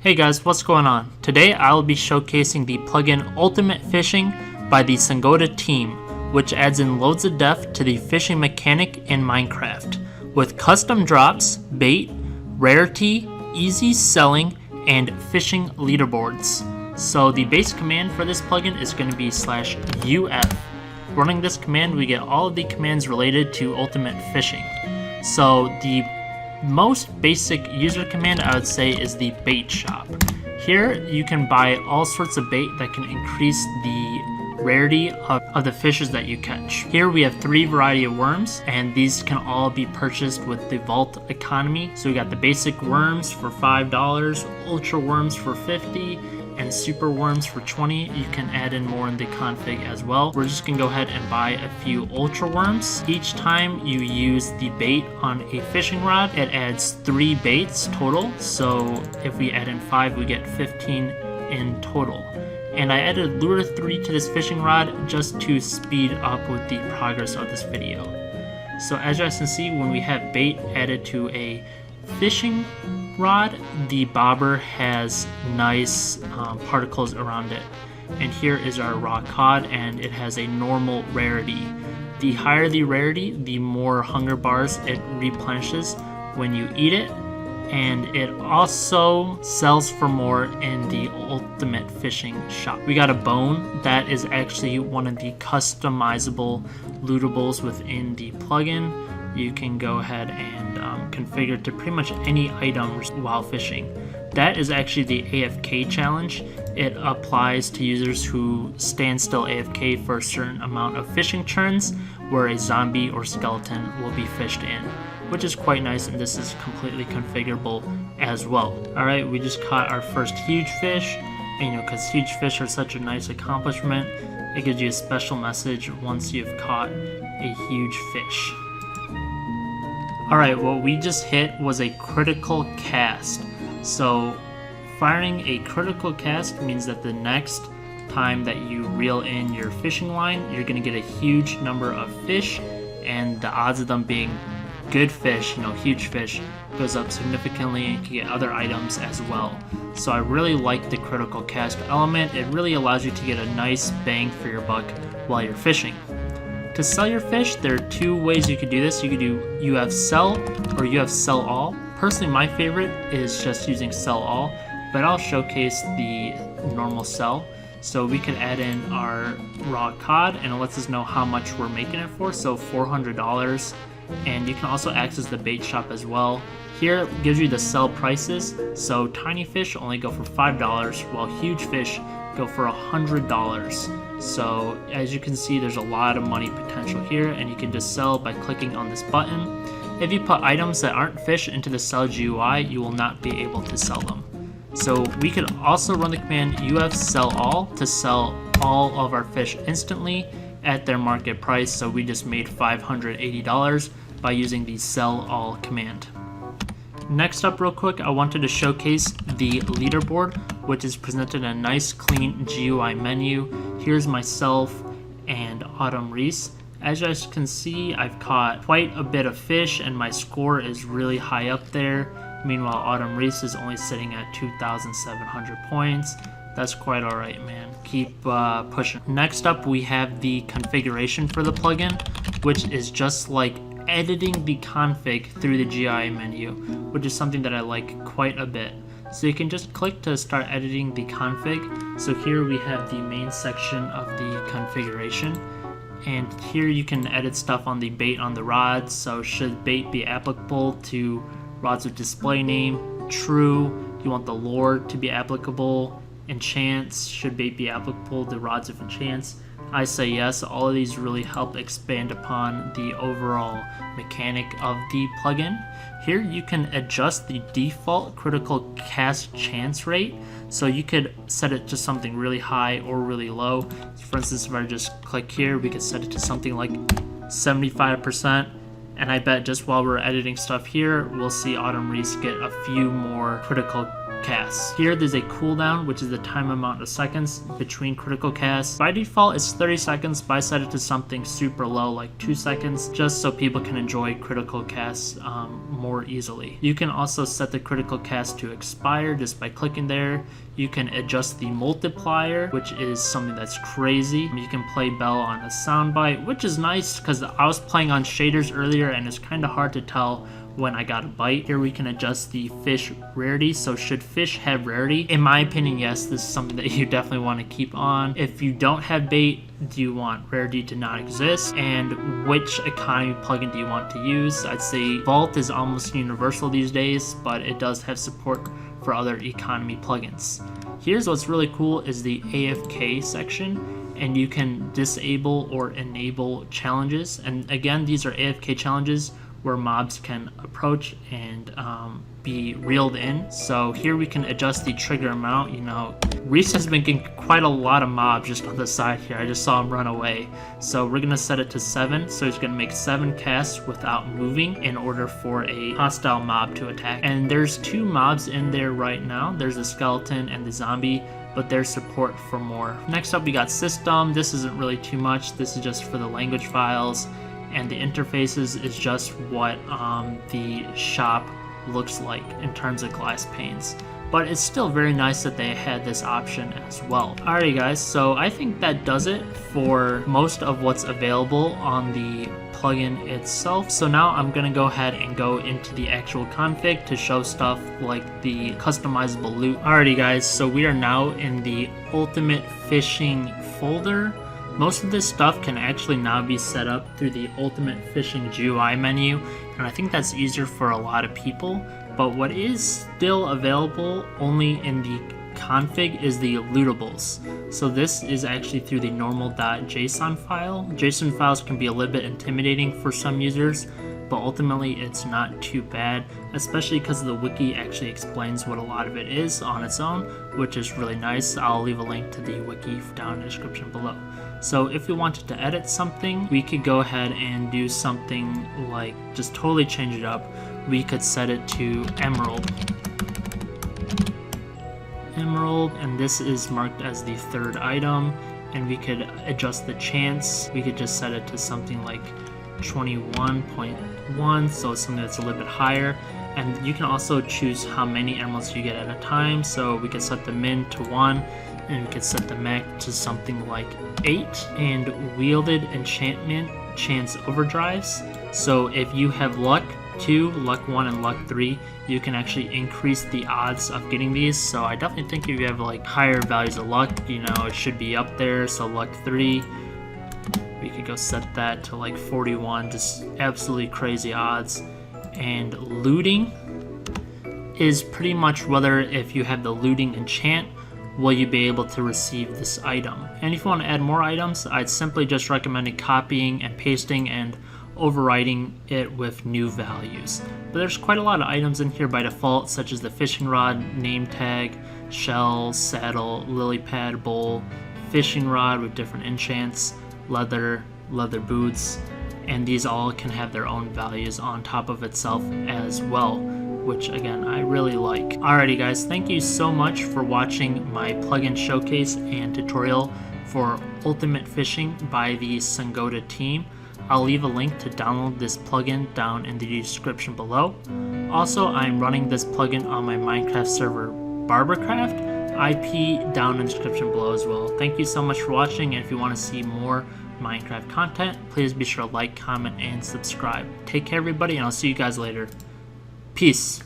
Hey guys, what's going on? Today I'll be showcasing the plugin Ultimate Fishing by the Songoda team, which adds in loads of depth to the fishing mechanic in Minecraft, with custom drops, bait, rarity, easy selling, and fishing leaderboards. So the base command for this plugin is going to be /UF. Running this command, we get all of the commands related to Ultimate Fishing. So the most basic user command I would say is the bait shop. Here you can buy all sorts of bait that can increase the rarity of the fishes that you catch. Here we have 3 variety of worms, and these can all be purchased with the vault economy. So we got the basic worms for $5, ultra worms for $50, and super worms for $20. You can add in more in the config as well. We're just gonna go ahead and buy a few ultra worms. Each time you use the bait on a fishing rod, it adds 3 baits total. So if we add in 5, we get 15 in total. And I added lure 3 to this fishing rod just to speed up with the progress of this video. So as you guys can see, when we have bait added to a fishing rod, the bobber has nice particles around it. And here is our raw cod, and it has a normal rarity. The higher the rarity, the more hunger bars it replenishes when you eat it, and it also sells for more in the Ultimate Fishing shop. We got a bone that is actually one of the customizable lootables within the plugin. You can go ahead and configure to pretty much any items while fishing. That is actually the AFK challenge. It applies to users who stand still AFK for a certain amount of fishing turns, where a zombie or skeleton will be fished in, which is quite nice, and this is completely configurable as well. Alright, we just caught our first huge fish, and because huge fish are such a nice accomplishment, it gives you a special message once you've caught a huge fish. Alright, what we just hit was a critical cast. So firing a critical cast means that the next time that you reel in your fishing line, you're going to get a huge number of fish, and the odds of them being good fish, huge fish, goes up significantly, and you can get other items as well. So I really like the critical cast element. It really allows you to get a nice bang for your buck while you're fishing. To sell your fish, there are 2 ways you could do this. You could do UF sell or UF sell all. Personally, my favorite is just using sell all, but I'll showcase the normal sell. So we could add in our raw cod, and it lets us know how much we're making it for, so $400. And you can also access the bait shop as well. Here it gives you the sell prices, so tiny fish only go for $5, while huge fish go for $100. So as you can see, there's a lot of money potential here, and you can just sell by clicking on this button. If you put items that aren't fish into the sell GUI, you will not be able to sell them. So we could also run the command UF sell all to sell all of our fish instantly at their market price. So we just made $580 by using the sell all command. Next up, real quick, I wanted to showcase the leaderboard, which is presented in a nice clean GUI menu. Here's myself and Autumn Reese. As you guys can see, I've caught quite a bit of fish, and my score is really high up there. Meanwhile, Autumn Reese is only sitting at 2,700 points. That's quite alright, man. Keep pushing. Next up, we have the configuration for the plugin, which is just like editing the config through the GUI menu, which is something that I like quite a bit. So you can just click to start editing the config. So here we have the main section of the configuration, and here you can edit stuff on the bait on the rods. So should bait be applicable to rods with display name? True. You want the lure to be applicable. Enchants, should bait be applicable to rods of enchants? I say yes. All of these really help expand upon the overall mechanic of the plugin. Here you can adjust the default critical cast chance rate, so you could set it to something really high or really low. For instance, if I just click here, we could set it to something like 75%, and I bet just while we're editing stuff here, we'll see Autumn Reese get a few more critical casts. Here there's a cooldown, which is the time amount of seconds between critical casts. By default it's 30 seconds, but I set it to something super low like 2 seconds, just so people can enjoy critical casts more easily. You can also set the critical cast to expire just by clicking there. You can adjust the multiplier, which is something that's crazy. You can play Bell on a soundbite, which is nice because I was playing on shaders earlier and it's kind of hard to tell when I got a bite. Here we can adjust the fish rarity. So should fish have rarity? In my opinion, yes, this is something that you definitely want to keep on. If you don't have bait, do you want rarity to not exist? And which economy plugin do you want to use? I'd say Vault is almost universal these days, but it does have support for other economy plugins. Here's what's really cool is the AFK section, and you can disable or enable challenges. And again, these are AFK challenges where mobs can approach and be reeled in. So here we can adjust the trigger amount. You know, Reese has been getting quite a lot of mobs just on the side here. I just saw him run away. So we're gonna set it to 7. So he's gonna make 7 casts without moving in order for a hostile mob to attack. And there's 2 mobs in there right now. There's the skeleton and the zombie, but there's support for more. Next up we got system. This isn't really too much. This is just for the language files, and the interfaces is just what the shop looks like in terms of glass panes. But it's still very nice that they had this option as well. Alrighty guys, so I think that does it for most of what's available on the plugin itself. So now I'm gonna go ahead and go into the actual config to show stuff like the customizable loot. Alrighty guys, so we are now in the ultimate fishing folder. Most of this stuff can actually now be set up through the Ultimate Fishing GUI menu, and I think that's easier for a lot of people. But what is still available only in the config is the Lootables. So this is actually through the normal.json file. JSON files can be a little bit intimidating for some users, but ultimately it's not too bad, especially because the wiki actually explains what a lot of it is on its own, which is really nice. I'll leave a link to the wiki down in the description below. So if we wanted to edit something, we could go ahead and do something like just totally change it up. We could set it to Emerald, and this is marked as the 3rd item, and we could adjust the chance. We could just set it to something like 21.1, so it's something that's a little bit higher. And you can also choose how many emeralds you get at a time. So we could set the min to 1, and we could set the max to something like 8. And wielded enchantment chance overdrives. So if you have luck 2, luck 1, and luck 3, you can actually increase the odds of getting these. So I definitely think if you have like higher values of luck, you know, it should be up there. So luck 3, we could go set that to like 41, just absolutely crazy odds. And looting is pretty much whether if you have the looting enchant, will you be able to receive this item. And if you want to add more items, I'd simply just recommend copying and pasting and overwriting it with new values. But there's quite a lot of items in here by default, such as the fishing rod, name tag, shell, saddle, lily pad, bowl, fishing rod with different enchants, leather boots, and these all can have their own values on top of itself as well, which again I really like. Alrighty guys, thank you so much for watching my plugin showcase and tutorial for Ultimate Fishing by the Songoda team. I'll leave a link to download this plugin down in the description below. Also, I'm running this plugin on my Minecraft server Barbercraft, IP down in the description below as well. Thank you so much for watching, and if you want to see more Minecraft content, please be sure to like, comment, and subscribe. Take care everybody, and I'll see you guys later. Peace.